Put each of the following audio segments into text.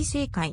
正解。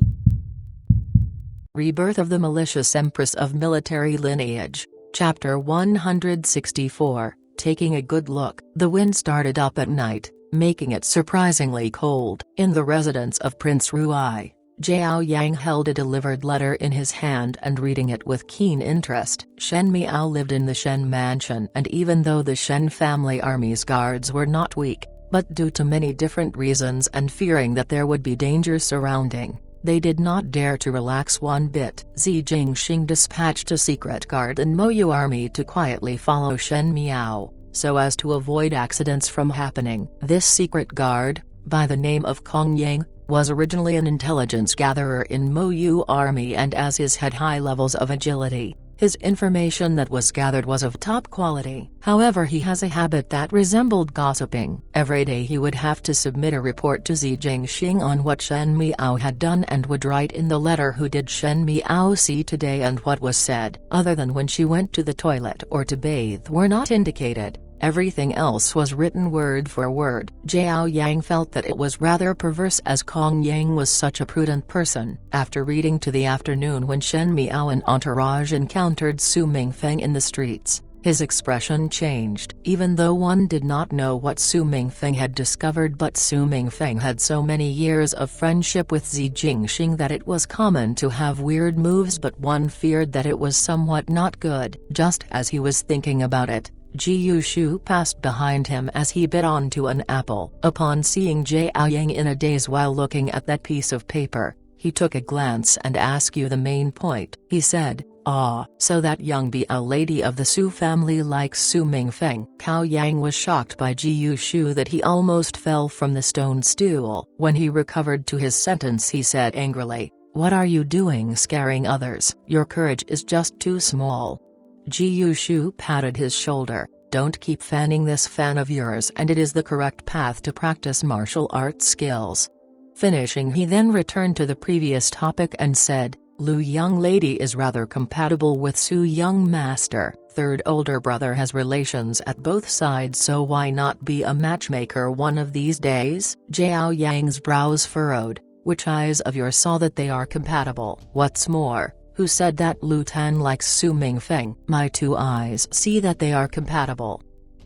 Rebirth of the Malicious Empress of Military Lineage. Chapter 164, Taking a Good Look. The wind started up at night, making it surprisingly cold. In the residence of Prince Ruai, Zhao Yang held a delivered letter in his hand and reading it with keen interest. Shen Miao lived in the Shen mansion, and even though the Shen family army's guards were not weak, but due to many different reasons and fearing that there would be danger surrounding, they did not dare to relax one bit. Zi Jingxing dispatched a secret guard in Moyu army to quietly follow Shen Miao, so as to avoid accidents from happening. This secret guard, by the name of Kong Yang, was originally an intelligence gatherer in Moyu army, and as his had high levels of agility, his information that was gathered was of top quality. However, he has a habit that resembled gossiping. Every day he would have to submit a report to Zi Jingxing on what Shen Miao had done and would write in the letter who did Shen Miao see today and what was said. Other than when she went to the toilet or to bathe were not indicated. Everything else was written word for word. Zhao Yang felt that it was rather perverse, as Kong Yang was such a prudent person. After reading to the afternoon, when Shen Miao and entourage encountered Su Mingfeng in the streets, his expression changed. Even though one did not know what Su Mingfeng had discovered, but Su Mingfeng had so many years of friendship with Zi Jingxing that it was common to have weird moves, but one feared that it was somewhat not good. Just as he was thinking about it, Ji Yushu passed behind him as he bit onto an apple. Upon seeing Zhao Yang in a daze while looking at that piece of paper, he took a glance and asked you the main point. He said, "Ah, so that young Bia lady of the Su family likes Su Mingfeng." Cao Yang was shocked by Ji Yushu that he almost fell from the stone stool. When he recovered to his sentence, he said angrily, "What are you doing scaring others? Your courage is just too small." Ji Yushu patted his shoulder. "Don't keep fanning this fan of yours, and it is the correct path to practice martial arts skills." Finishing, he then returned to the previous topic and said, "Lu young lady is rather compatible with Su young master. Third older brother has relations at both sides, so why not be a matchmaker one of these days?" Zhao Yang's brows furrowed. "Which eyes of yours saw that they are compatible? What's more, who said that Lu Tan likes Su Mingfeng?" "My two eyes see that they are compatible,"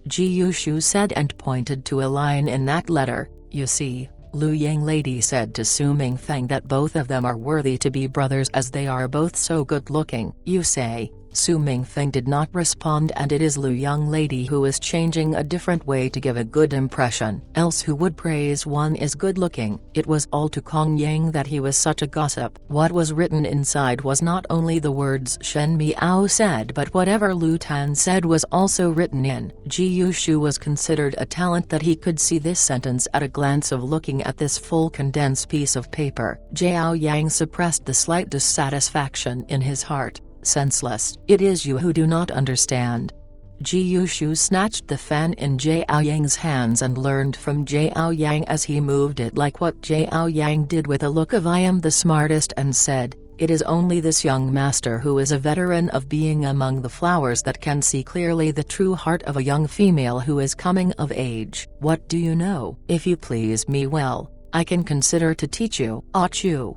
Ji Yushu said and pointed to a line in that letter. "You see, Lu Yang lady said to Su Mingfeng that both of them are worthy to be brothers as they are both so good looking." "You say?" Su Mingfeng did not respond, and it is Lu young lady who is changing a different way to give a good impression. Else who would praise one is good looking? It was all to Kong Yang that he was such a gossip. What was written inside was not only the words Shen Miao said, but whatever Lu Tan said was also written in. Ji Yushu was considered a talent that he could see this sentence at a glance of looking at this full condensed piece of paper. Zhao Yang suppressed the slight dissatisfaction in his heart. "Senseless. It is you who do not understand." Ji Yushu snatched the fan in Zhao Yang's hands and learned from Zhao Yang as he moved it, like what Zhao Yang did, with a look of "I am the smartest," and said, "It is only this young master who is a veteran of being among the flowers that can see clearly the true heart of a young female who is coming of age. What do you know? If you please me well, I can consider to teach you." "Achoo!"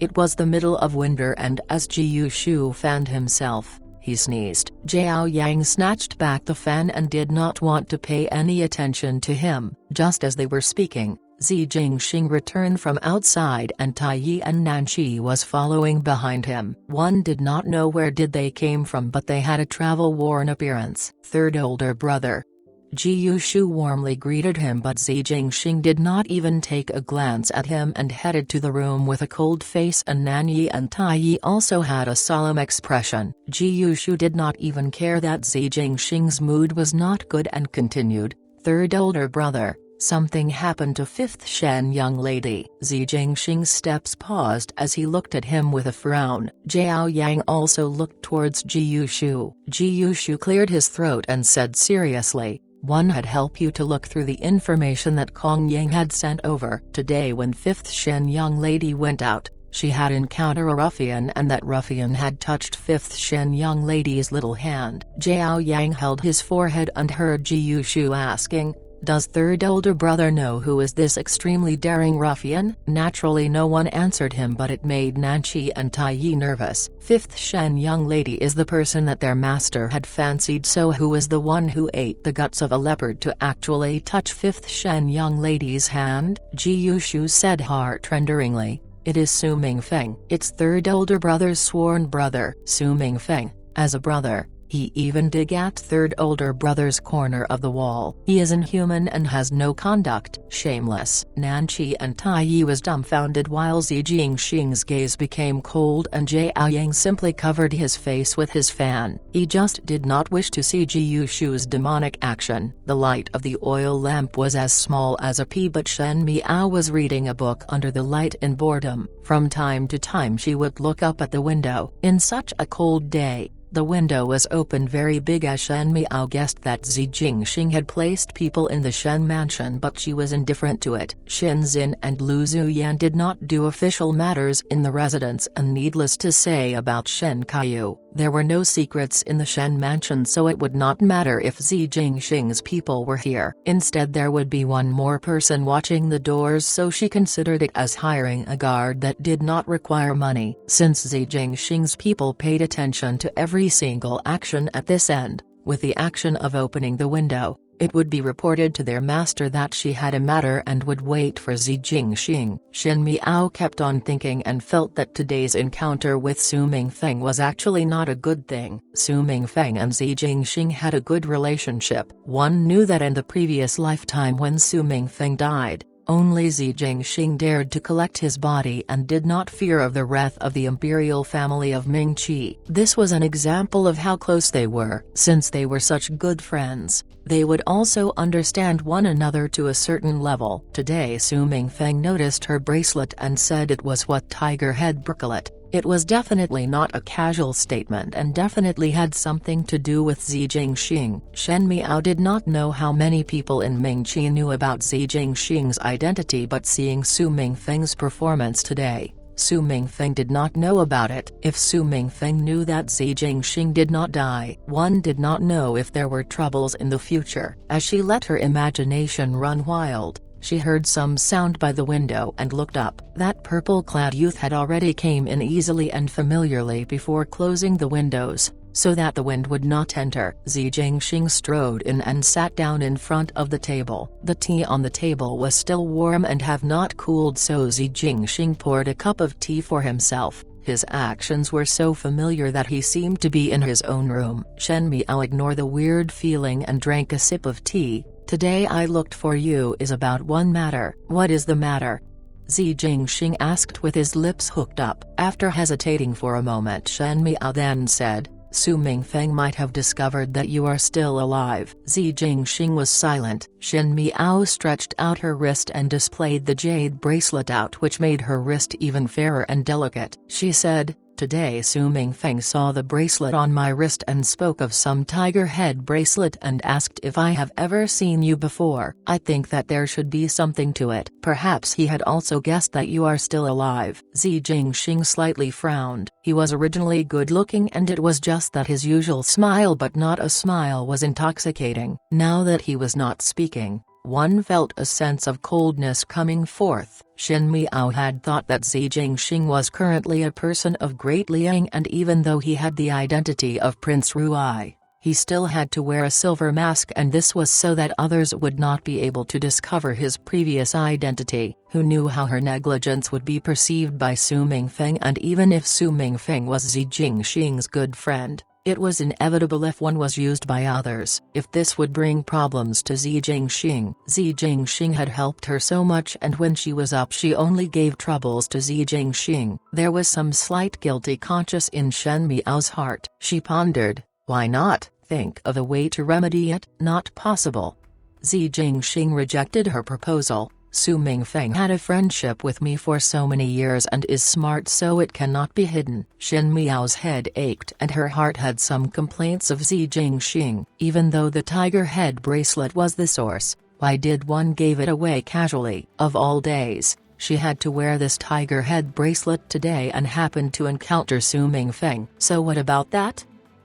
It was the middle of winter, and as Ji Yushu fanned himself, he sneezed. Zhao Yang snatched back the fan and did not want to pay any attention to him. Just as they were speaking, Zi Jingxing returned from outside, and Tai Yi and Nanqi was following behind him. One did not know where did they came from, but they had a travel-worn appearance. "Third older brother." Ji Yushu warmly greeted him, but Zi Jingxing did not even take a glance at him and headed to the room with a cold face, and Nanyi and Tai Yi also had a solemn expression. Ji Yushu did not even care that Zi Jingxing's mood was not good and continued, "Third older brother, something happened to fifth Shen young lady." Zi Jingxing's steps paused as he looked at him with a frown. Zhao Yang also looked towards Ji Yushu. Ji Yushu cleared his throat and said seriously, "One had helped you to look through the information that Kong Yang had sent over. Today when fifth Shen young lady went out, she had encountered a ruffian, and that ruffian had touched fifth Shen young lady's little hand." Zhao Yang held his forehead and heard Ji Yushu asking, Does third older brother know who is this extremely daring ruffian? Naturally no one answered him, but it made Nanqi and Taiyi nervous. Fifth Shen young lady is the person that their master had fancied, so who is the one who ate the guts of a leopard to actually touch fifth Shen young lady's hand? Ji Yushu said heart-renderingly. It is Su Mingfeng. It's third older brother's sworn brother. Su Mingfeng, as a brother, he even dig at third older brother's corner of the wall. He is inhuman and has no conduct. Shameless. Nanqi and Taiyi was dumbfounded while Zi Jingxing's gaze became cold and Jie Aoyang simply covered his face with his fan. He just did not wish to see Ji Yushu's demonic action. The light of the oil lamp was as small as a pea, but Shen Miao was reading a book under the light in boredom. From time to time she would look up at the window. In such a cold day, the window was opened very big, as Shen Miao guessed that Zi Jingxing had placed people in the Shen mansion, but she was indifferent to it. Xin Xin and Lu Zuyan did not do official matters in the residence, and needless to say about Shen Kaiyu, there were no secrets in the Shen mansion, so it would not matter if Zi Jingxing's people were here. Instead there would be one more person watching the doors, so she considered it as hiring a guard that did not require money. Since Zi Jingxing's people paid attention to every single action at this end, with the action of opening the window, it would be reported to their master that she had a matter and would wait for Zi Jingxing. Shen Miao kept on thinking and felt that today's encounter with Su Mingfeng was actually not a good thing. Su Mingfeng and Zi Jingxing had a good relationship. One knew that in the previous lifetime when Su Mingfeng died, only Zi Jingxing dared to collect his body and did not fear of the wrath of the imperial family of Mingqi. This was an example of how close they were. Since they were such good friends, they would also understand one another to a certain level. Today Su Mingfeng noticed her bracelet and said it was what tiger head bracelet. It was definitely not a casual statement and definitely had something to do with Zi Jingxing. Shen Miao did not know how many people in Mingqi knew about Zi Jingxing's identity, but seeing Su Mingfeng's performance today, Su Mingfeng did not know about it. If Su Mingfeng knew that Zi Jingxing did not die, one did not know if there were troubles in the future. As she let her imagination run wild, she heard some sound by the window and looked up. That purple-clad youth had already came in easily and familiarly before closing the windows, so that the wind would not enter. Zi Jingxing strode in and sat down in front of the table. The tea on the table was still warm and have not cooled, so Zi Jingxing poured a cup of tea for himself. His actions were so familiar that he seemed to be in his own room. Shen Miao ignored the weird feeling and drank a sip of tea. Today I looked for you is about one matter. What is the matter? Zi Jingxing asked with his lips hooked up. After hesitating for a moment, Shen Miao then said, Su Mingfeng might have discovered that you are still alive. Zi Jingxing was silent. Shen Miao stretched out her wrist and displayed the jade bracelet out, which made her wrist even fairer and delicate. She said, Today Su Mingfeng saw the bracelet on my wrist and spoke of some tiger head bracelet and asked if I have ever seen you before. I think that there should be something to it. Perhaps he had also guessed that you are still alive. Zi Jingxing slightly frowned. He was originally good-looking and it was just that his usual smile, but not a smile, was intoxicating. Now that he was not speaking, one felt a sense of coldness coming forth. Shen Miao had thought that Zi Jingxing was currently a person of great liang, and even though he had the identity of Prince Ruai, he still had to wear a silver mask, and this was so that others would not be able to discover his previous identity. Who knew how her negligence would be perceived by Su Mingfeng, and even if Su Mingfeng was Zi Jingxing's good friend, it was inevitable if one was used by others. If this would bring problems to Zi Jingxing. Zi Jingxing had helped her so much, and when she was up she only gave troubles to Zi Jingxing. There was some slight guilty conscience in Shen Miao's heart. She pondered, why not think of a way to remedy it? Not possible. Zi Jingxing rejected her proposal. Su Mingfeng had a friendship with me for so many years and is smart, so it cannot be hidden. Shen Miao's head ached and her heart had some complaints of Zi Jingxing. Even though the tiger head bracelet was the source, why did one give it away casually? Of all days, she had to wear this tiger head bracelet today and happened to encounter Su Mingfeng. So what about that?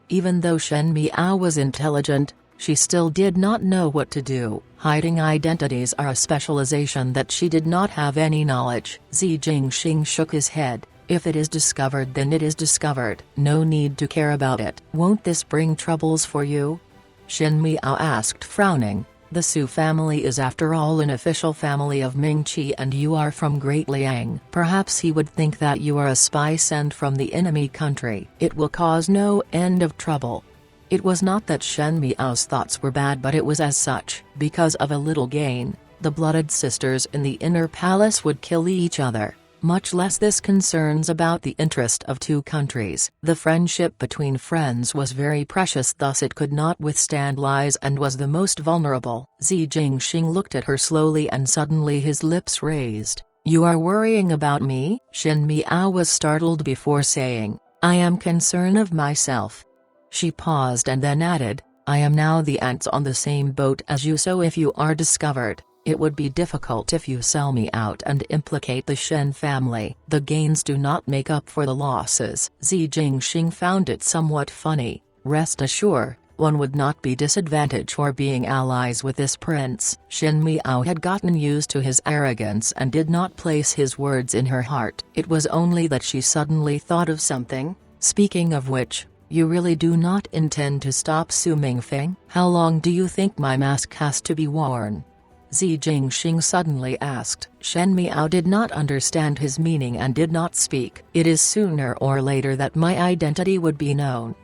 Even though Shen Miao was intelligent, she still did not know what to do. Hiding identities are a specialization that she did not have any knowledge. Zi Jingxing shook his head. If it is discovered, then it is discovered. No need to care about it. Won't this bring troubles for you? Shen Miao asked, frowning. The Su family is after all an official family of Mingqi, and you are from Great Liang. Perhaps he would think that you are a spy sent from the enemy country. It will cause no end of trouble. It was not that Shen Miao's thoughts were bad, but it was as such. Because of a little gain, the blooded sisters in the inner palace would kill each other. Much less this concerns about the interest of two countries. The friendship between friends was very precious, thus it could not withstand lies and was the most vulnerable. Zi Jingxing looked at her slowly and suddenly his lips raised. You are worrying about me? Shen Miao was startled before saying, I am concerned of myself. She paused and then added, I am now the ants on the same boat as you, so if you are discovered, it would be difficult if you sell me out and implicate the Shen family. The gains do not make up for the losses. Zi Jingxing found it somewhat funny. Rest assured, one would not be disadvantaged for being allies with this prince. Shen Miao had gotten used to his arrogance and did not place his words in her heart. It was only that she suddenly thought of something. Speaking of which, you really do not intend to stop Su Mingfeng? How long do you think my mask has to be worn? Zi Jingxing suddenly asked. Shen Miao did not understand his meaning and did not speak. It is sooner or later that my identity would be known.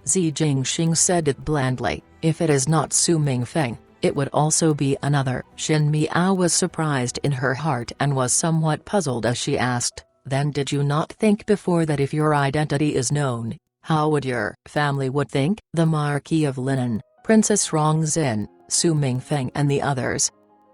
Zi Jingxing said it blandly. If it is not Su Mingfeng, it would also be another. Shen Miao was surprised in her heart and was somewhat puzzled as she asked, then did you not think before that if your identity is known, how would your family would think? The Marquis of Linen, Princess Rongzin, Su Mingfeng and the others.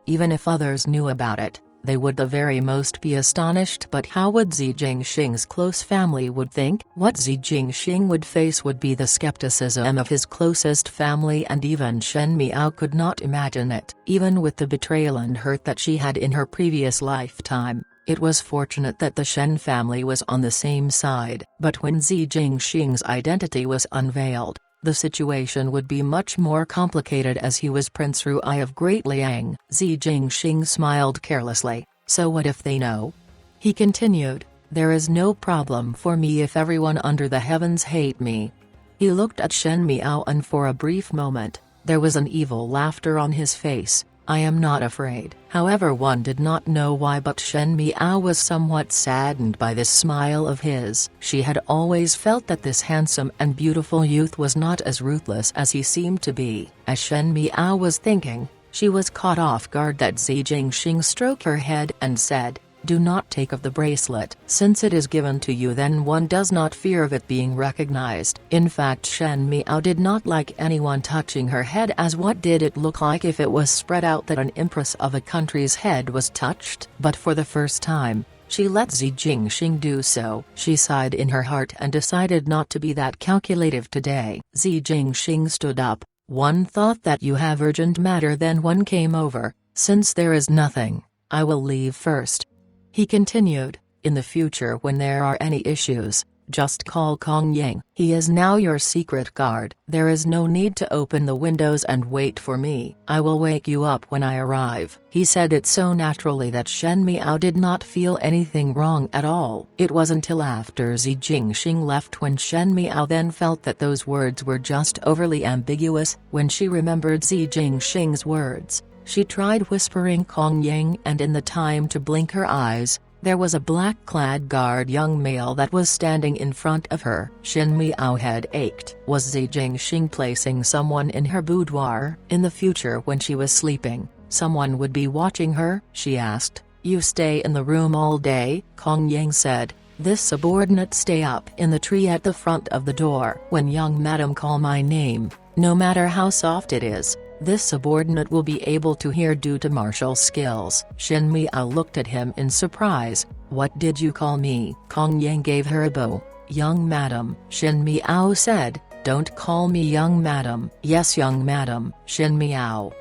Even if others knew about it, they would the very most be astonished, but how would Zi Jingxing's close family would think? What Zi Jingxing would face would be the skepticism of his closest family, and even Shen Miao could not imagine it. Even with the betrayal and hurt that she had in her previous lifetime, it was fortunate that the Shen family was on the same side. But when Zi Jingxing's identity was unveiled, the situation would be much more complicated, as he was Prince Ruai of Great Liang. Zi Jingxing smiled carelessly. So what if they know? He continued, there is no problem for me if everyone under the heavens hate me. He looked at Shen Miao, and for a brief moment, there was an evil laughter on his face. I am not afraid. However, one did not know why, but Shen Miao was somewhat saddened by this smile of his. She had always felt that this handsome and beautiful youth was not as ruthless as he seemed to be. As Shen Miao was thinking, she was caught off guard that Zi Jingxing stroked her head and said, do not take of the bracelet. Since it is given to you, then one does not fear of it being recognized. In fact, Shen Miao did not like anyone touching her head, as what did it look like if it was spread out that an empress of a country's head was touched? But for the first time, she let Zi Jingxing do so. She sighed in her heart and decided not to be that calculative today. Zi Jingxing stood up. One thought that you have urgent matter, then one came over. Since there is nothing, I will leave first. He continued, in the future when there are any issues, just call Kong Yang. He is now your secret guard. There is no need to open the windows and wait for me. I will wake you up when I arrive. He said it so naturally that Shen Miao did not feel anything wrong at all. It was until after Zi Jingxing left when Shen Miao then felt that those words were just overly ambiguous. When she remembered Zi Jingxing's words, she tried whispering Kong Yang, and in the time to blink her eyes, there was a black-clad guard young male that was standing in front of her. Shen Miao head ached. Was Zi Jingxing placing someone in her boudoir? In the future when she was sleeping, someone would be watching her? She asked. You stay in the room all day? Kong Yang said. This subordinate stay up in the tree at the front of the door. When young madam call my name, no matter how soft it is, this subordinate will be able to hear due to martial skills. Shen Miao looked at him in surprise. What did you call me? Kong Yang gave her a bow. Young madam. Shen Miao said, don't call me young madam. Yes, young madam. Shen Miao.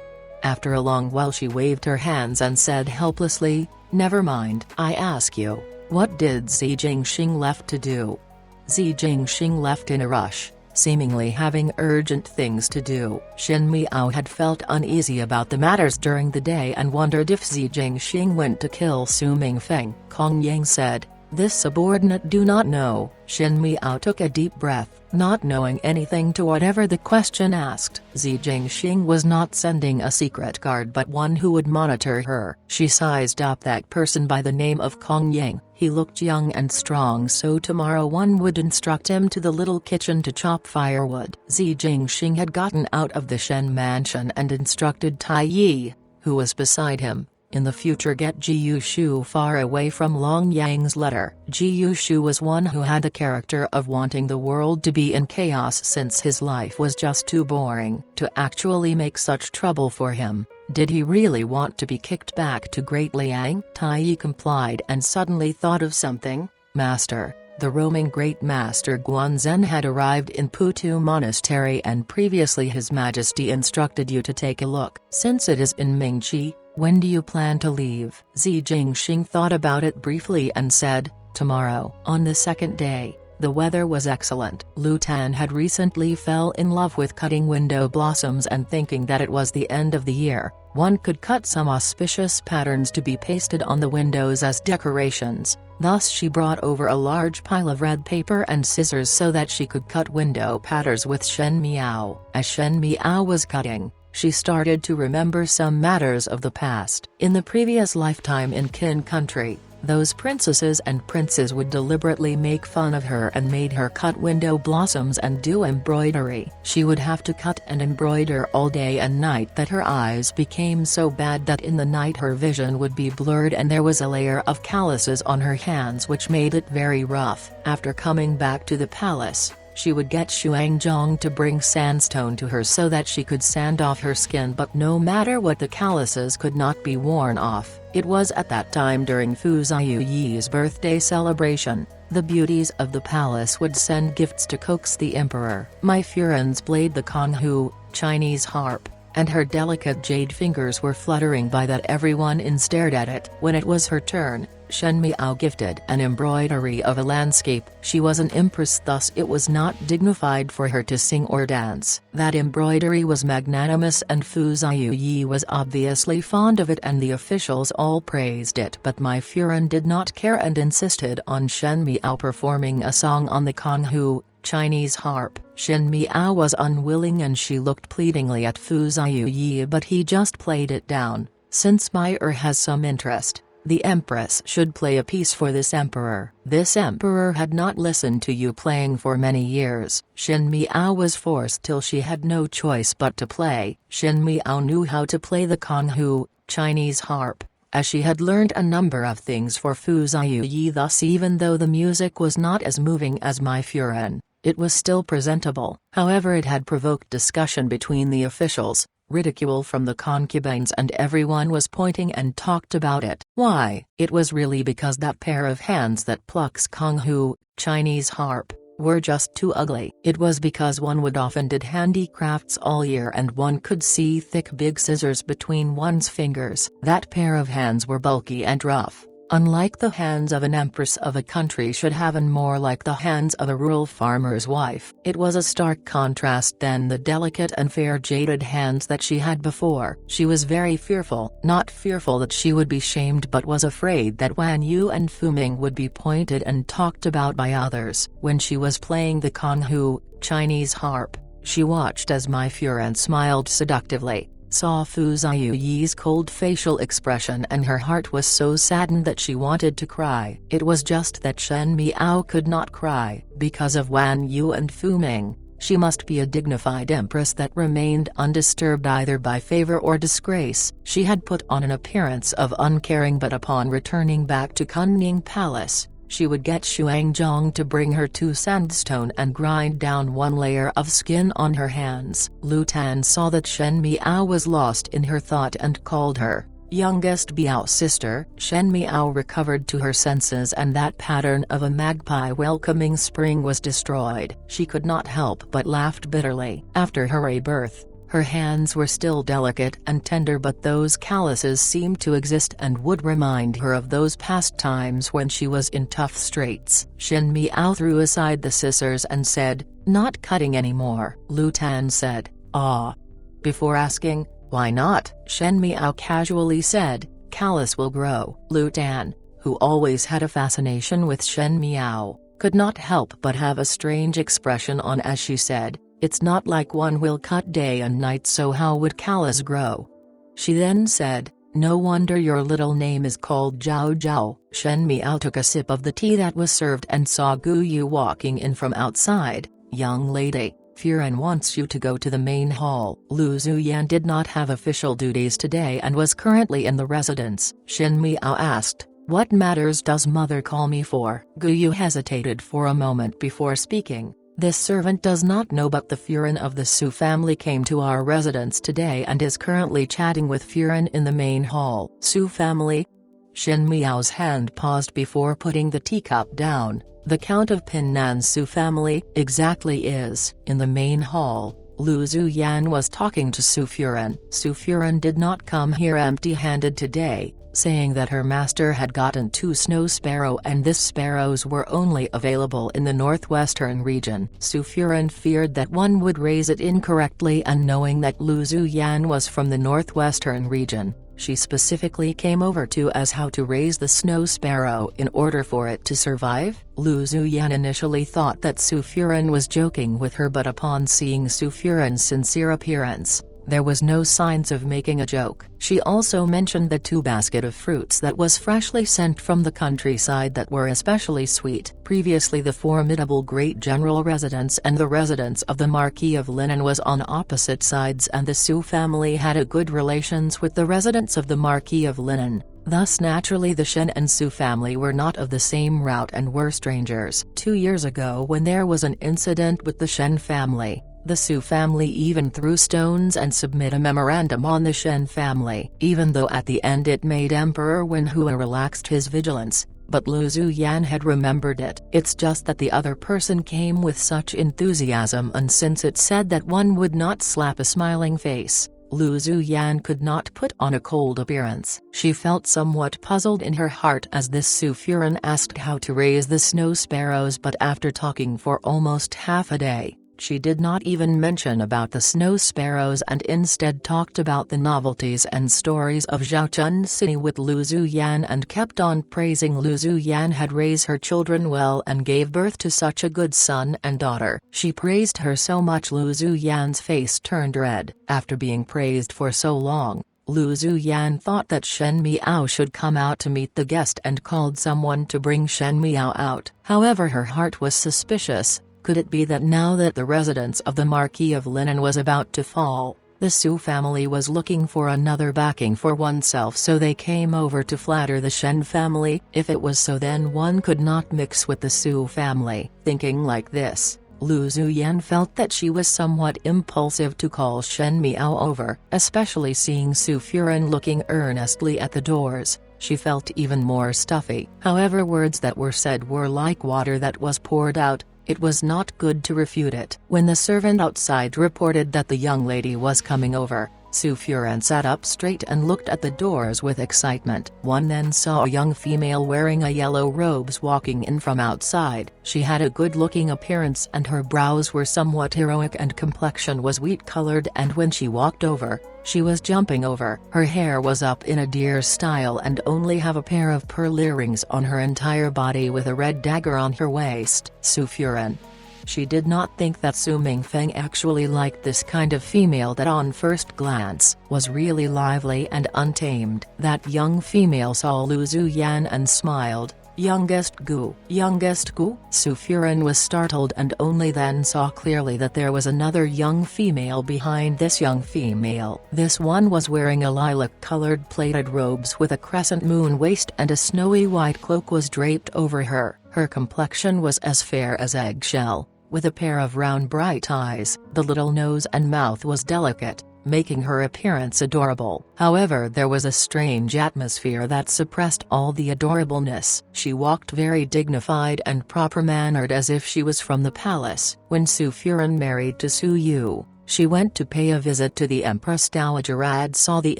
After a long while she waved her hands and said helplessly, never mind. I ask you, what did Zi Jingxing left to do? Zi Jingxing left in a rush. seemingly having urgent things to do. Shen Miao had felt uneasy about the matters during the day and wondered if Zi Jingxing went to kill Su Mingfeng. Kong Yang said, "This subordinate do not know." Shen Miao took a deep breath, not knowing anything to whatever the question asked. Zi Jingxing was not sending a secret guard but one who would monitor her. She sized up that person by the name of Kong Yang. He looked young and strong, so tomorrow one would instruct him to the little kitchen to chop firewood. Zi Jingxing had gotten out of the Shen mansion and instructed Tai Yi, who was beside him, in the future get Ji Yushu far away from Long Yang's letter. Ji Yushu was one who had the character of wanting the world to be in chaos since his life was just too boring to actually make such trouble for him. Did he really want to be kicked back to Great Liang? Tai Yi complied and suddenly thought of something. "Master, the roaming Great Master Guanzhen had arrived in Putu Monastery and previously His Majesty instructed you to take a look. Since it is in Mingqi, when do you plan to leave?" Zi Jingxing thought about it briefly and said, "Tomorrow." On the second day, the weather was excellent. Lu Tan had recently fell in love with cutting window blossoms and thinking that it was the end of the year, one could cut some auspicious patterns to be pasted on the windows as decorations. Thus she brought over a large pile of red paper and scissors so that she could cut window patterns with Shen Miao. As Shen Miao was cutting, she started to remember some matters of the past. In the previous lifetime in Qin country, those princesses and princes would deliberately make fun of her and made her cut window blossoms and do embroidery. She would have to cut and embroider all day and night that her eyes became so bad that in the night her vision would be blurred and there was a layer of calluses on her hands which made it very rough. After coming back to the palace, she would get Xuanzang to bring sandstone to her so that she could sand off her skin, but no matter what, the calluses could not be worn off. It was at that time during Fu Ziyuyi's birthday celebration. The beauties of the palace would send gifts to coax the emperor. Mai Furen's played the Konghu, Chinese harp, and her delicate jade fingers were fluttering by that everyone stared at it. When it was her turn, Shen Miao gifted an embroidery of a landscape. She was an empress, thus it was not dignified for her to sing or dance. That embroidery was magnanimous and Fu Ziyuyi was obviously fond of it and the officials all praised it, but Mai Furen did not care and insisted on Shen Miao performing a song on the Konghu, Chinese harp. Shen Miao was unwilling and she looked pleadingly at Fu Ziyuyi, but he just played it down. Since Meyer has some interest, the empress should play a piece for this emperor. This emperor had not listened to you playing for many years. Shen Miao was forced till she had no choice but to play. Shen Miao knew how to play the Konghu, Chinese harp, as she had learned a number of things for Fu Ziyuyi. Thus even though the music was not as moving as Mai Furen, it was still presentable. However, it had provoked discussion between the officials, ridicule from the concubines, and everyone was pointing and talked about it. Why? It was really because that pair of hands that plucks Konghu, Chinese harp, were just too ugly. It was because one would often did handicrafts all year and one could see thick big scissors between one's fingers. That pair of hands were bulky and rough, unlike the hands of an empress of a country should have, and more like the hands of a rural farmer's wife. It was a stark contrast than the delicate and fair jaded hands that she had before. She was very fearful, not fearful that she would be shamed, but was afraid that Wan Yu and Fu Ming would be pointed and talked about by others. When she was playing the Konghu, Chinese harp, she watched as Mai Furen smiled seductively, saw Fu Ziyuyi's cold facial expression, and her heart was so saddened that she wanted to cry. It was just that Shen Miao could not cry. Because of Wan Yu and Fu Ming, she must be a dignified empress that remained undisturbed either by favor or disgrace. She had put on an appearance of uncaring, but upon returning back to Kunming Palace, she would get Xuanzang to bring her 2 sandstone and grind down 1 layer of skin on her hands. Lu Tan saw that Shen Miao was lost in her thought and called her youngest Biao sister. Shen Miao recovered to her senses and that pattern of a magpie welcoming spring was destroyed. She could not help but laughed bitterly. After her rebirth, Her hands were still delicate and tender, but those calluses seemed to exist and would remind her of those past times when she was in tough straits. Shen Miao threw aside the scissors and said, "Not cutting anymore." Lu Tan said, "Ah." Before asking, "Why not?" Shen Miao casually said, "Callus will grow." Lu Tan, who always had a fascination with Shen Miao, could not help but have a strange expression on as she said, "It's not like one will cut day and night, so how would callus grow?" She then said, "No wonder your little name is called Zhao Zhao." Shen Miao took a sip of the tea that was served and saw Gu Yu walking in from outside. "Young lady, Furen wants you to go to the main hall." Lu Zuyan did not have official duties today and was currently in the residence. Shen Miao asked, "What matters does mother call me for?" Gu Yu hesitated for a moment before speaking. "This servant does not know, but the Furen of the Su family came to our residence today and is currently chatting with Furen in the main hall." Su family? Shen Miao's hand paused before putting the teacup down. "The Count of Pinnan's Su family exactly is in the main hall." Lu Zuyan was talking to Su Furen. Su Furen did not come here empty-handed today, saying that her master had gotten 2 snow sparrow and these sparrows were only available in the northwestern region. Su Furen feared that one would raise it incorrectly, and knowing that Lu Zuyan was from the northwestern region, she specifically came over to as how to raise the snow sparrow in order for it to survive. Lu Zuyan initially thought that Su Furen was joking with her, but upon seeing Su Furen's sincere appearance, there was no signs of making a joke. She also mentioned the 2 basket of fruits that was freshly sent from the countryside that were especially sweet. Previously the formidable Great General residence and the residence of the Marquis of Linen was on opposite sides, and the Su family had a good relations with the residence of the Marquis of Linen. Thus naturally the Shen and Su family were not of the same route and were strangers. 2 years ago, when there was an incident with the Shen family, the Su family even threw stones and submit a memorandum on the Shen family. Even though at the end it made Emperor Wenhua relaxed his vigilance, but Lu Zuyan had remembered it. It's just that the other person came with such enthusiasm, and since it said that one would not slap a smiling face, Lu Zuyan could not put on a cold appearance. She felt somewhat puzzled in her heart as this Su Furen asked how to raise the snow sparrows, but after talking for almost half a day, she did not even mention about the snow sparrows and instead talked about the novelties and stories of Zhaochun City with Lu Zuyan and kept on praising Lu Zuyan had raised her children well and gave birth to such a good son and daughter. She praised her so much Lu Zuyan's face turned red. After being praised for so long, Lu Zuyan thought that Shen Miao should come out to meet the guest and called someone to bring Shen Miao out. However, her heart was suspicious. Could it be that now that the residence of the Marquis of Linen was about to fall, the Su family was looking for another backing for oneself, so they came over to flatter the Shen family? If it was so, then one could not mix with the Su family. Thinking like this, Lu Zuyan felt that she was somewhat impulsive to call Shen Miao over, especially seeing Su Furen looking earnestly at the doors. She felt even more stuffy. However, words that were said were like water that was poured out. It was not good to refute it. When the servant outside reported that the young lady was coming over, Su Furen sat up straight and looked at the doors with excitement. One then saw a young female wearing a yellow robes walking in from outside. She had a good-looking appearance and her brows were somewhat heroic and complexion was wheat-colored, and when she walked over, she was jumping over. Her hair was up in a deer style and only have a pair of pearl earrings on her entire body with a red dagger on her waist. Su Furen. She did not think that Su Mingfeng actually liked this kind of female that on first glance was really lively and untamed. That young female saw Lu Zuyan and smiled. "Youngest Gu." "Youngest Gu?" Su Furen was startled and only then saw clearly that there was another young female behind this young female. This one was wearing a lilac-colored plaited robes with a crescent moon waist, and a snowy white cloak was draped over her. Her complexion was as fair as eggshell, with a pair of round bright eyes. The little nose and mouth was delicate, making her appearance adorable. However, there was a strange atmosphere that suppressed all the adorableness. She walked very dignified and proper-mannered as if she was from the palace. When Su Furen married to Su Yu, She went to pay a visit to the Empress Dowager and saw the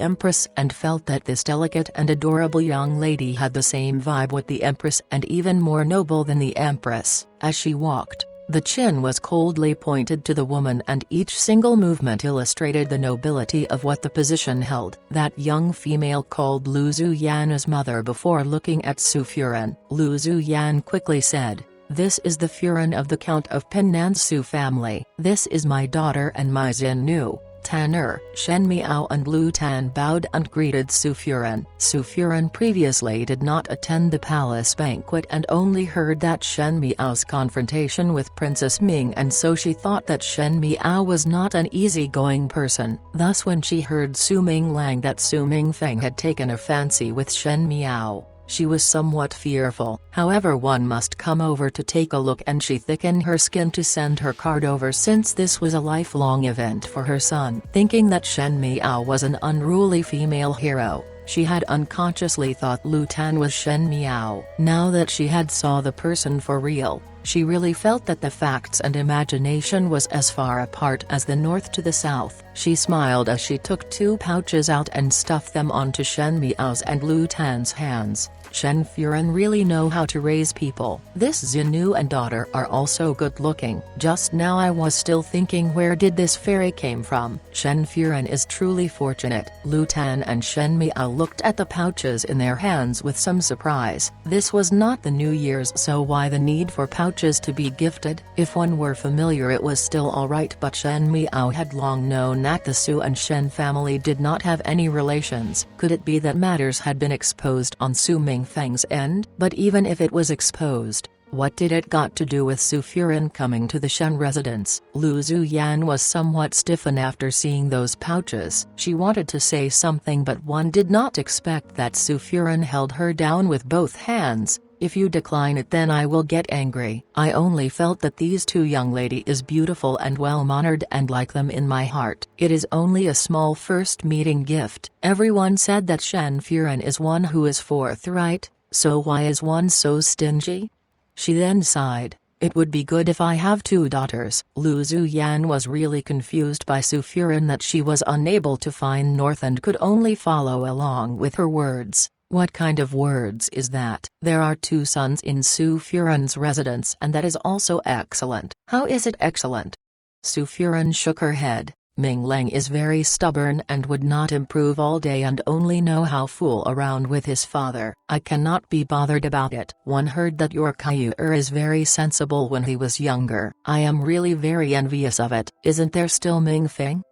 Empress and felt that this delicate and adorable young lady had the same vibe with the Empress and even more noble than the Empress. As she walked, the chin was coldly pointed to the woman and each single movement illustrated the nobility of what the position held. That young female called Lu Zuyan's mother before looking at Su Furan. Lu Zuyan quickly said, "This is the Furan of the Count of Penansu family. This is my daughter and my Xinu." Tanner, Shen Miao and Lu Tan bowed and greeted Su Furan. Su Furan previously did not attend the palace banquet and only heard that Shen Miao's confrontation with Princess Ming, and so she thought that Shen Miao was not an easygoing person. Thus when she heard Su Ming Lang that Su Mingfeng had taken a fancy with Shen Miao, she was somewhat fearful. However, one must come over to take a look, and she thickened her skin to send her card over since this was a lifelong event for her son. Thinking that Shen Miao was an unruly female hero, she had unconsciously thought Lu Tan was Shen Miao. Now that she had saw the person for real, she really felt that the facts and imagination was as far apart as the north to the south. She smiled as she took 2 pouches out and stuffed them onto Shen Miao's and Lu Tan's hands. Shen Furan really know how to raise people. This Xinu and daughter are also good looking. Just now I was still thinking, where did this fairy came from? Shen Furan is truly fortunate. Lu Tan and Shen Miao looked at the pouches in their hands with some surprise. This was not the New Year's, so why the need for pouches to be gifted? If one were familiar it was still alright, but Shen Miao had long known that the Su and Shen family did not have any relations. Could it be that matters had been exposed on Su Mingfeng's end? But even if it was exposed, what did it got to do with Su Furan coming to the Shen residence? Lu Zuyan was somewhat stiffened after seeing those pouches. She wanted to say something, but one did not expect that Su Furan held her down with both hands. "If you decline it, then I will get angry. I only felt that these 2 young lady is beautiful and well-mannered and like them in my heart. It is only a small first meeting gift." Everyone said that Shen Furan is one who is forthright, so why is one so stingy? She then sighed. "It would be good if I have 2 daughters." Lu Zuyan was really confused by Su Furan that she was unable to find north and could only follow along with her words. What kind of words is that? There are 2 sons in Su Furan's residence, and that is also excellent. How is it excellent? Su Furan shook her head. Ming Lang is very stubborn and would not improve all day and only know how fool around with his father. I cannot be bothered about it. One heard that your Kaiur is very sensible when he was younger. I am really very envious of it. Isn't there still Mingfeng?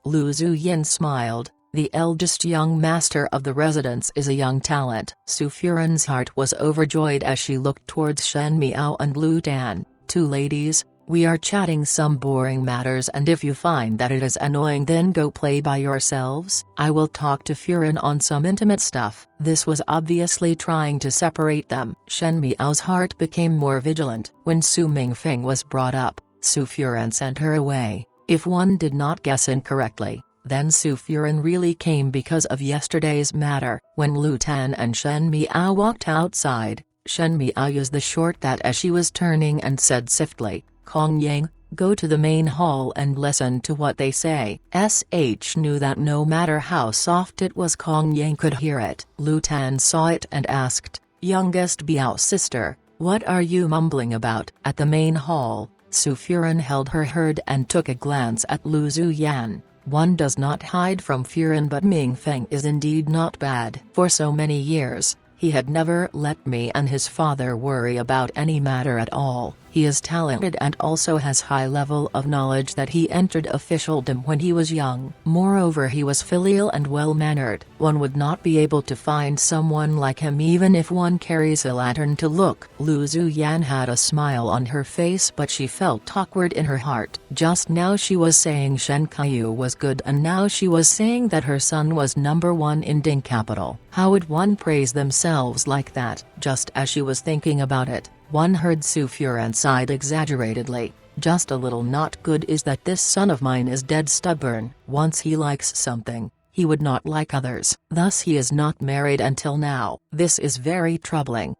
Lu Zuyin smiled. The eldest young master of the residence is a young talent. Su Furan's heart was overjoyed as she looked towards Shen Miao and Lu Tan. 2 ladies, we are chatting some boring matters, and if you find that it is annoying then go play by yourselves. I will talk to Furan on some intimate stuff. This was obviously trying to separate them. Shen Miao's heart became more vigilant. When Su Mingfeng was brought up, Su Furan sent her away. If one did not guess incorrectly, then Su Furan really came because of yesterday's matter. When Lu Tan and Shen Miao walked outside, Shen Miao used the short that as she was turning and said softly, "Kong Yang, go to the main hall and listen to what they say." SH knew that no matter how soft it was, Kong Yang could hear it. Lu Tan saw it and asked, "Youngest Biao sister, what are you mumbling about?" At the main hall, Su Furan held her head and took a glance at Lu Zuyan. One does not hide from Furan, but Mingfeng is indeed not bad. For so many years, he had never let me and his father worry about any matter at all. He is talented and also has high level of knowledge that he entered officialdom when he was young. Moreover, he was filial and well-mannered. One would not be able to find someone like him even if one carries a lantern to look. Lu Zuyan had a smile on her face, but she felt awkward in her heart. Just now she was saying Shen Kaiyu was good, and now she was saying that her son was #1 in Ding capital. How would one praise themselves like that? Just as she was thinking about it, one heard Su Furan sighed exaggeratedly. "Just a little not good is that this son of mine is dead stubborn. Once he likes something, he would not like others. Thus he is not married until now. This is very troubling."